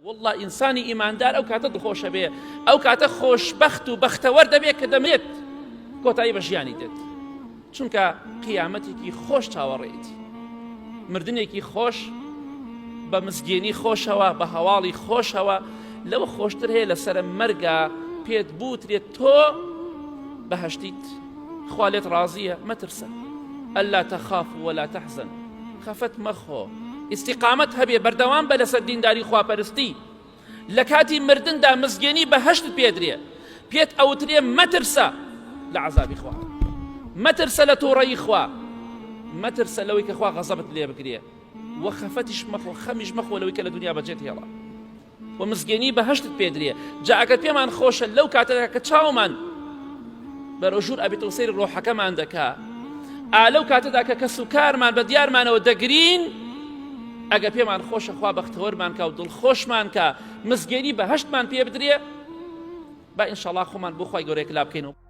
والله ئینسانی ئیماندار ئەو کاتە دڵخۆشە بێ، ئەو کاتە خۆشبەخت و بەختەوەر دەبێت کە دەمرێت کۆتایی بە ژیانی دێت، چونکە قیامەتێکی خۆش چاوەڕێیتی، مردنێکی خۆش بە مزگێنی خۆشەوە، بە هەواڵی خۆشەوە، لەوە خۆشتر هەیە لەسەر مەرگە پێت بوترێت تۆ بەهەشتیت، خوا لێت ڕازیە، مەترسە. ئەللا تەخاف ولا تەحزن، خەفەت مەخۆ، ئیستیقامەت هەبێ، بەردەوام بە لەسەر دینداری خواپەرستی، لە کاتی مردندا مزگێنی بەهەشتت پێدرێ، پێت ئەوترێ مەترسە لە عەزابی خوا، مەترسە لە تووڕەیی خوا، مەترسە لەوەی کە خوا غەزەبت لێ بگرێ، و خەفەتیش مەخۆ، خەمیش مەخۆ لەوەی کە لە دنیا بەجێت هێڵا، و مزگێنی بەهەشتت پێدرێ. جا ئەگەر پێمان خۆشە لەو کاتەدا کە چاومان بەڕۆژوور ئەبێتەوە سەیری ڕۆحەکەمان دەکا، لەو کاتەدا کە کەس و کارمان بە دیارمانەوە دەگرین، ئەگە پێمان خۆشە خوا بەختەوەرمان کە و دڵخۆشمان کە مزگێنی بەهەشتمان پێ بدرێ، با ئینشەڵڵا خۆمان بۆ خوای گەورەی کلا بکەینەوە.